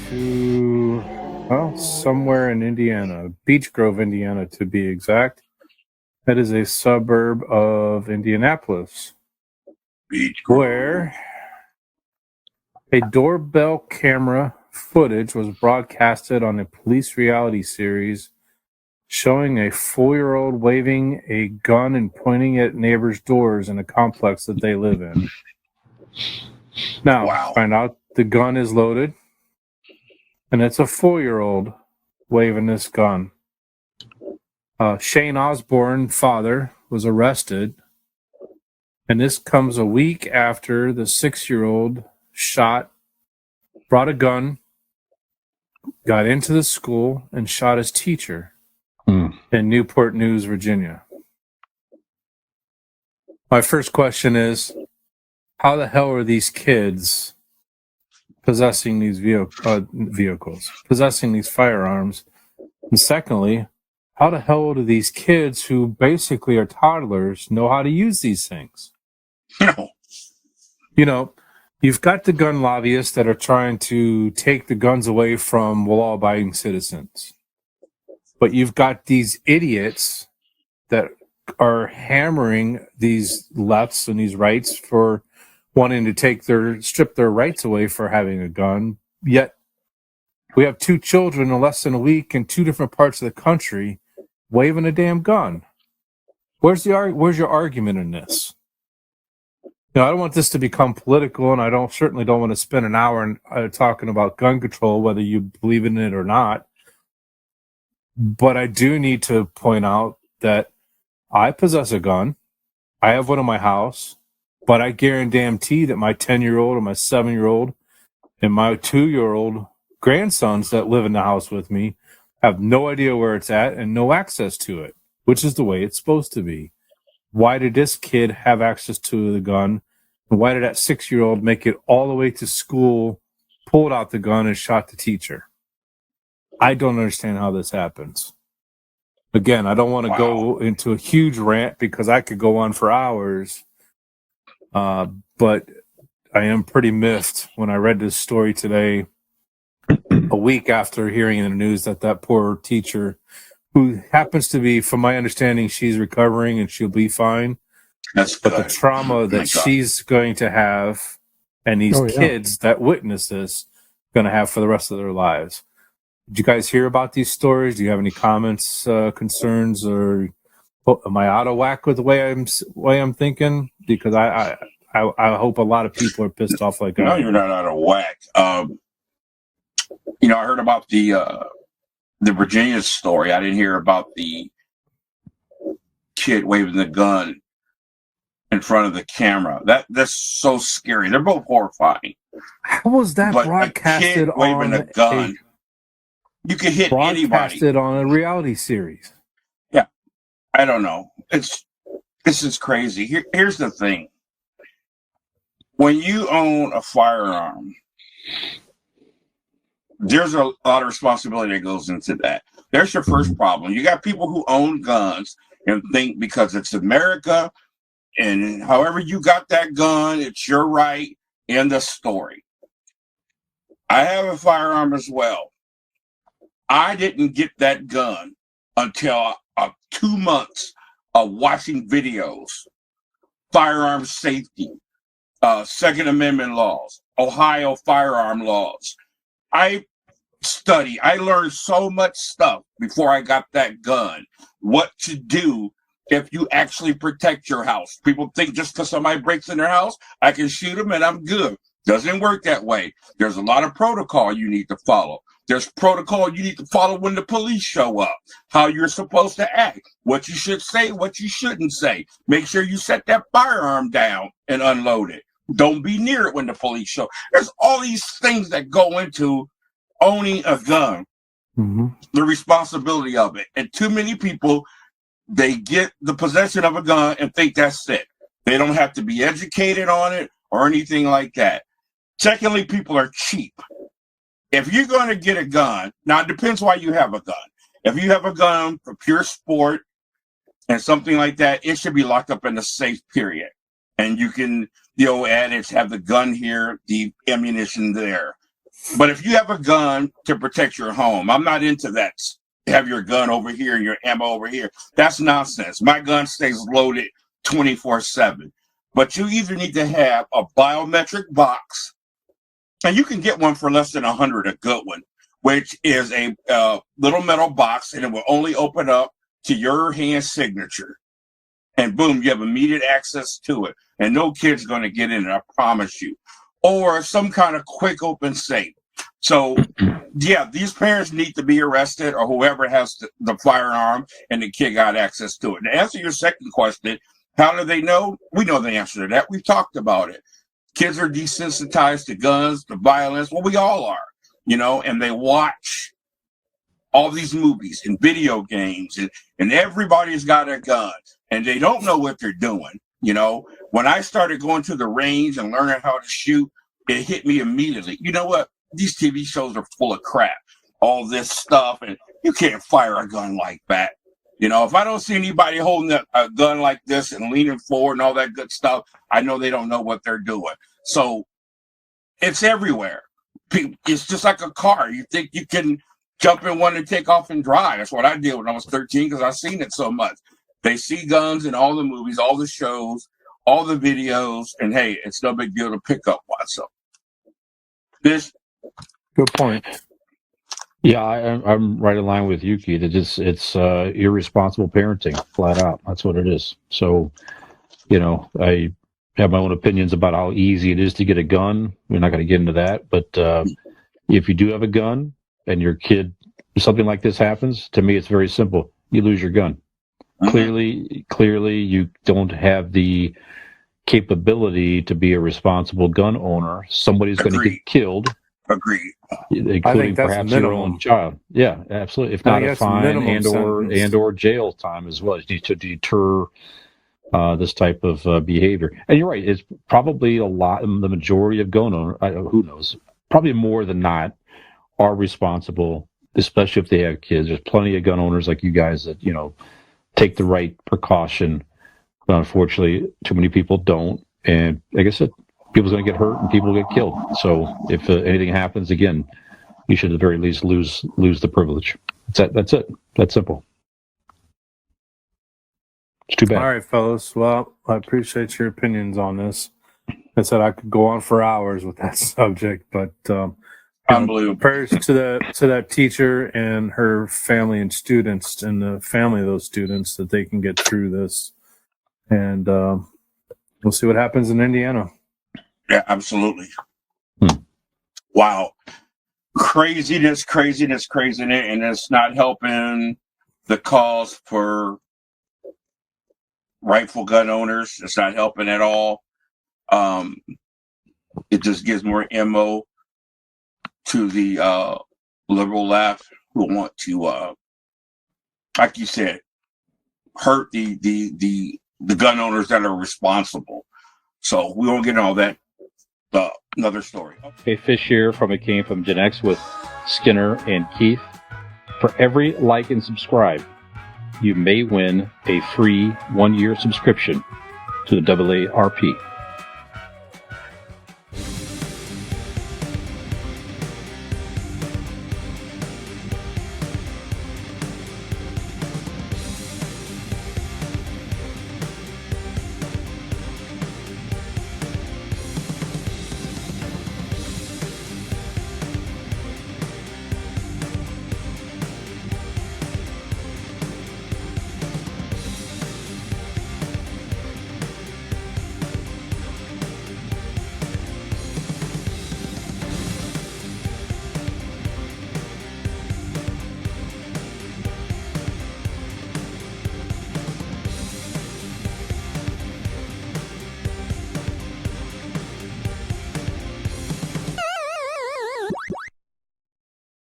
to, well, somewhere in Indiana, Beech Grove, Indiana, to be exact. That is a suburb of Indianapolis, Beech Grove. where a doorbell camera footage was broadcasted on a police reality series showing a 4-year-old waving a gun and pointing at neighbors' doors in a complex that they live in. Now, Wow. find out the gun is loaded, and it's a 4-year-old waving this gun. Shane Osborne, father, was arrested, and this comes a week after the 6-year-old brought a gun, got into the school, and shot his teacher in Newport News, Virginia. My first question is, how the hell are these kids possessing these vehicles, possessing these firearms? And secondly, how the hell do these kids who basically are toddlers know how to use these things? No. You know, you've got the gun lobbyists that are trying to take the guns away from law-abiding citizens. But you've got these idiots that are hammering these lefts and these rights for wanting to strip their rights away for having a gun. Yet we have 2 children in less than a week in 2 different parts of the country waving a damn gun. Where's your argument in this? I don't want this to become political, and I certainly don't want to spend an hour talking about gun control, whether you believe in it or not. But I do need to point out that I possess a gun. I have one in my house, but I guarantee that my 10-year-old and my 7-year-old and my 2-year-old grandsons that live in the house with me have no idea where it's at and no access to it, which is the way it's supposed to be. Why did this kid have access to the gun? And why did that 6-year-old make it all the way to school, pulled out the gun, and shot the teacher? I don't understand how this happens. Again, I don't want to go into a huge rant because I could go on for hours. But I am pretty miffed when I read this story today, a week after hearing in the news that poor teacher, who happens to be, from my understanding, she's recovering and she'll be fine. That's good. But the trauma that she's going to have, and these kids that witness this, going to have for the rest of their lives. Did you guys hear about these stories? Do you have any comments, concerns, or am I out of whack with the way I'm thinking? Because I hope a lot of people are pissed off like that. No, you're not out of whack. I heard about the Virginia story. I didn't hear about the kid waving the gun in front of the camera. That's so scary. They're both horrifying. How was that broadcasted waving a gun? You can hit anybody. Broadcasted on a reality series. Yeah, I don't know. This is crazy. Here's the thing. When you own a firearm, there's a lot of responsibility that goes into that. There's your first problem. You got people who own guns and think because it's America and however you got that gun, it's your right. End of story. I have a firearm as well. I didn't get that gun until 2 months of watching videos, firearm safety, Second Amendment laws, Ohio firearm laws. I learned so much stuff before I got that gun. What to do if you actually protect your house. People think just because somebody breaks in their house, I can shoot them and I'm good. Doesn't work that way. There's a lot of protocol you need to follow. There's protocol you need to follow when the police show up, how you're supposed to act, what you should say, what you shouldn't say. Make sure you set that firearm down and unload it. Don't be near it when the police show. There's all these things that go into owning a gun, the responsibility of it. And too many people, they get the possession of a gun and think that's it. They don't have to be educated on it or anything like that. Secondly, people are cheap. If you're going to get a gun, now it depends why you have a gun. If you have a gun for pure sport and something like that, it should be locked up in a safe period. And you can, the old adage, have the gun here, the ammunition there. But if you have a gun to protect your home, I'm not into that. Have your gun over here and your ammo over here. That's nonsense. My gun stays loaded 24/7. But you either need to have a biometric box, and you can get one for less than $100, a good one, which is a little metal box, and it will only open up to your hand signature. And boom, you have immediate access to it. And no kid's going to get in it, I promise you. Or some kind of quick open safe. So, yeah, these parents need to be arrested, or whoever has the firearm and the kid got access to it. To answer your second question, how do they know? We know the answer to that. We've talked about it. Kids are desensitized to guns, to violence. Well, we all are, and they watch all these movies and video games, and everybody's got a gun, and they don't know what they're doing. When I started going to the range and learning how to shoot, it hit me immediately. You know what? These TV shows are full of crap. All this stuff, and you can't fire a gun like that. If I don't see anybody holding a gun like this and leaning forward and all that good stuff, I know they don't know what they're doing. So it's everywhere. It's just like a car. You think you can jump in one and take off and drive. That's what I did when I was 13 because I've seen it so much. They see guns in all the movies, all the shows, all the videos, and hey, it's no big deal to pick up one. So this good point. Yeah, I'm right in line with you, Keith. It's irresponsible parenting, flat out. That's what it is. So, I have my own opinions about how easy it is to get a gun. We're not going to get into that, but if you do have a gun and your kid, something like this happens, to me, it's very simple. You lose your gun. Mm-hmm. Clearly, you don't have the capability to be a responsible gun owner. Somebody's going to get killed. Agreed. Including perhaps your own child. Yeah, absolutely. If not a fine and or jail time as well. You need to deter this type of behavior. And you're right. It's probably the majority of gun owners, who knows, probably more than not, are responsible, especially if they have kids. There's plenty of gun owners like you guys that, take the right precaution. But unfortunately, too many people don't. And like I said, people's going to get hurt and people get killed. So if anything happens again, you should at the very least lose the privilege. That's it. That's simple. It's too bad. All right, fellas. Well, I appreciate your opinions on this. I said I could go on for hours with that subject, but unbelievable. Prayers to that teacher and her family and students and the family of those students that they can get through this. And we'll see what happens in Indiana. Yeah, absolutely. Wow. Craziness, and it's not helping the cause for rightful gun owners. It's not helping at all. It just gives more ammo to the liberal left who want to, like you said, hurt the gun owners that are responsible. So we won't get into all that. Another story. Hey, Fish here from ItCameFromGenX with Skinner and Keith. For every like and subscribe, you may win a free 1-year subscription to the AARP.